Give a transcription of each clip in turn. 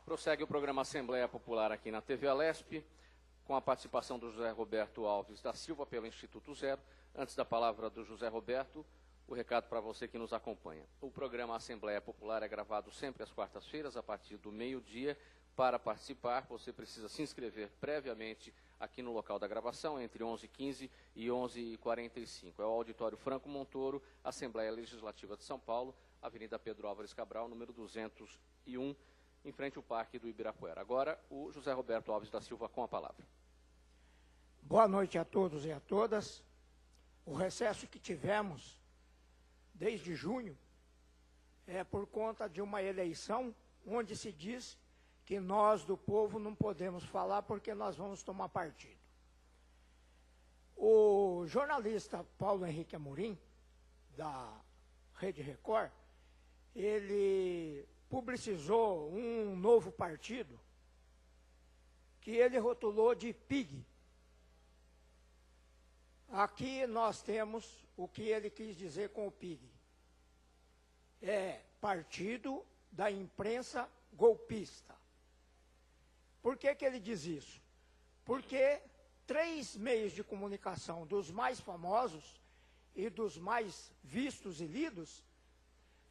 Prossegue o programa Assembleia Popular aqui na TV Alesp, com a participação do José Roberto Alves da Silva pelo Instituto Zero. Antes da palavra do José Roberto, o recado para você que nos acompanha. O programa Assembleia Popular é gravado sempre às quartas-feiras, a partir do meio-dia. Para participar, você precisa se inscrever previamente aqui no local da gravação, entre 11h15 e 11h45. É o Auditório Franco Montoro, Assembleia Legislativa de São Paulo, Avenida Pedro Álvares Cabral, número 201, em frente ao Parque do Ibirapuera. Agora, o José Roberto Alves da Silva com a palavra. Boa noite a todos e a todas. O recesso que tivemos desde junho é por conta de uma eleição onde se diz que nós do povo não podemos falar porque nós vamos tomar partido. O jornalista Paulo Henrique Amorim, da Rede Record, ele publicizou um novo partido que ele rotulou de PIG. Aqui nós temos o que ele quis dizer com o PIG. É Partido da Imprensa Golpista. Por que ele diz isso? Porque 3 meios de comunicação dos mais famosos e dos mais vistos e lidos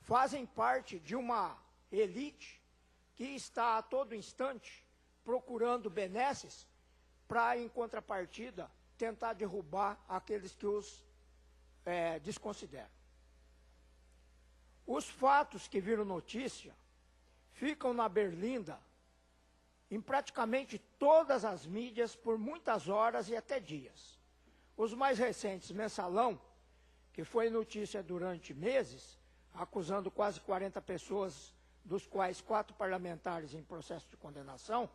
fazem parte de uma elite que está a todo instante procurando benesses para, em contrapartida, tentar derrubar aqueles que os desconsideram. Os fatos que viram notícia ficam na berlinda em praticamente todas as mídias por muitas horas e até dias. Os mais recentes, Mensalão, que foi notícia durante meses, acusando quase 40 pessoas, dos quais 4 parlamentares em processo de condenação,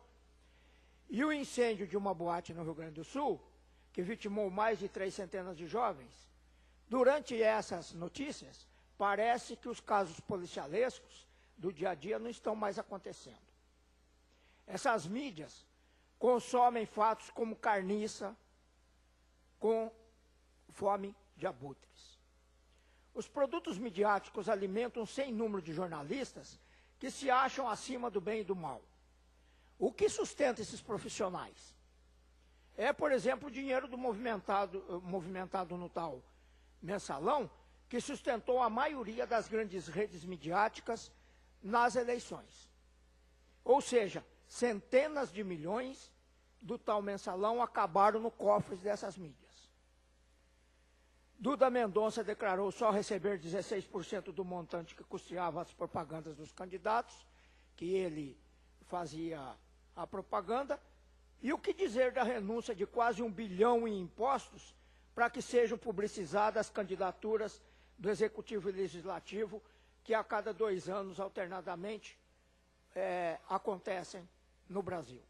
e o incêndio de uma boate no Rio Grande do Sul, que vitimou mais de 3 centenas de jovens. Durante essas notícias, parece que os casos policialescos do dia a dia não estão mais acontecendo. Essas mídias consomem fatos como carniça com fome de abutres. Os produtos midiáticos alimentam sem número de jornalistas que se acham acima do bem e do mal. O que sustenta esses profissionais? É, por exemplo, o dinheiro do movimentado no tal Mensalão, que sustentou a maioria das grandes redes midiáticas nas eleições. Ou seja, centenas de milhões do tal Mensalão acabaram no cofre dessas mídias. Duda Mendonça declarou só receber 16% do montante que custeava as propagandas dos candidatos, que ele fazia a propaganda. E o que dizer da renúncia de quase 1 bilhão em impostos para que sejam publicizadas as candidaturas do Executivo e Legislativo, que a cada 2 anos, alternadamente, acontecem no Brasil.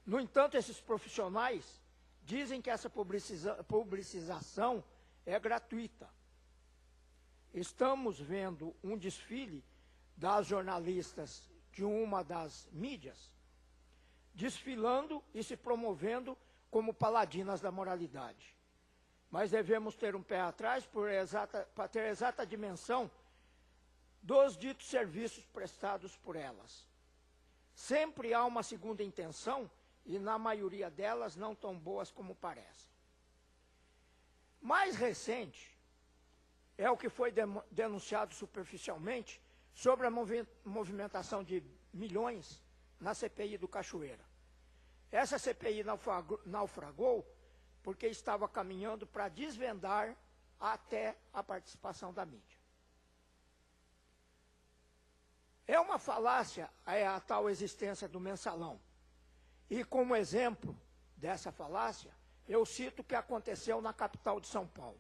No entanto, esses profissionais dizem que essa publicização é gratuita. Estamos vendo um desfile das jornalistas de uma das mídias, desfilando e se promovendo como paladinas da moralidade. Mas devemos ter um pé atrás para ter exata dimensão dos ditos serviços prestados por elas. Sempre há uma segunda intenção e, na maioria delas, não tão boas como parecem. Mais recente é o que foi denunciado superficialmente sobre a movimentação de milhões na CPI do Cachoeira. Essa CPI naufragou porque estava caminhando para desvendar até a participação da mídia. É uma falácia a tal existência do Mensalão. E como exemplo dessa falácia, eu cito o que aconteceu na capital de São Paulo.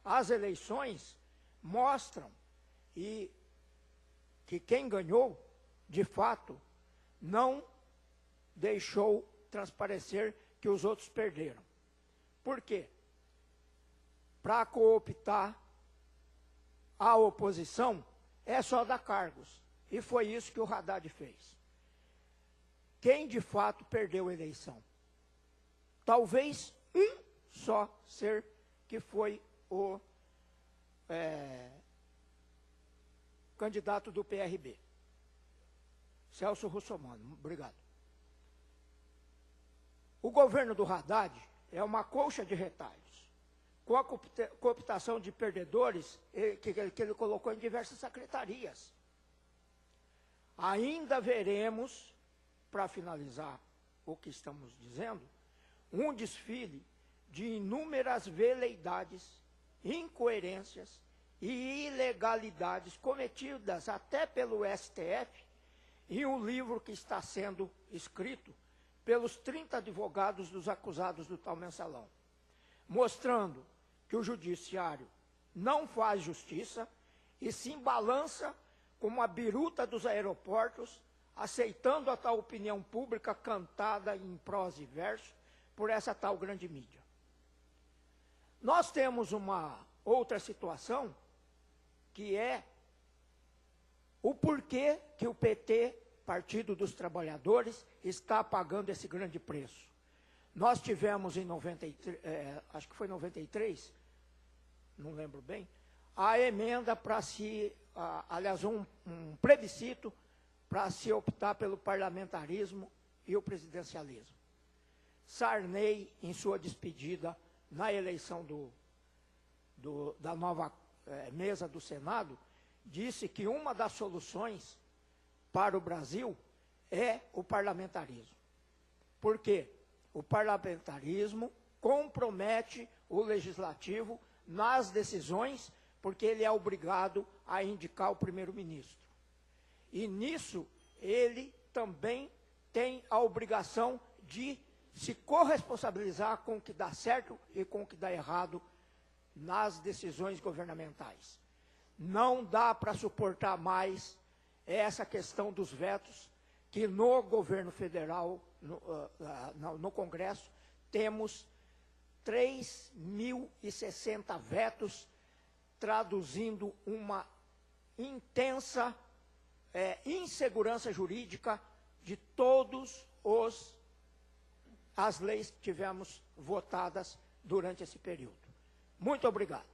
As eleições mostram que quem ganhou, de fato, não deixou transparecer que os outros perderam. Por quê? Para cooptar a oposição é só dar cargos. E foi isso que o Haddad fez. Quem de fato perdeu a eleição? Talvez um só ser, que foi o candidato do PRB. Celso Russomano, obrigado. O governo do Haddad é uma colcha de retalhos, com a cooptação de perdedores que ele colocou em diversas secretarias. Ainda veremos, para finalizar o que estamos dizendo, um desfile de inúmeras veleidades, incoerências e ilegalidades cometidas até pelo STF em um livro que está sendo escrito pelos 30 advogados dos acusados do tal mensalão, mostrando que o judiciário não faz justiça e se embalança como a biruta dos aeroportos, aceitando a tal opinião pública cantada em prosa e verso por essa tal grande mídia. Nós temos uma outra situação, que é o porquê que o PT, Partido dos Trabalhadores, está pagando esse grande preço. Nós tivemos em 93, acho que foi 93, não lembro bem, a emenda para se, aliás, um plebiscito para se optar pelo parlamentarismo e o presidencialismo. Sarney, em sua despedida na eleição da nova mesa do Senado, disse que uma das soluções para o Brasil é o parlamentarismo. Por quê? O parlamentarismo compromete o legislativo nas decisões, porque ele é obrigado a indicar o primeiro-ministro. E nisso, ele também tem a obrigação de se corresponsabilizar com o que dá certo e com o que dá errado nas decisões governamentais. Não dá para suportar mais essa questão dos vetos, que no governo federal, no Congresso, temos 3.060 vetos, traduzindo uma intensa insegurança jurídica de todas as leis que tivemos votadas durante esse período. Muito obrigado.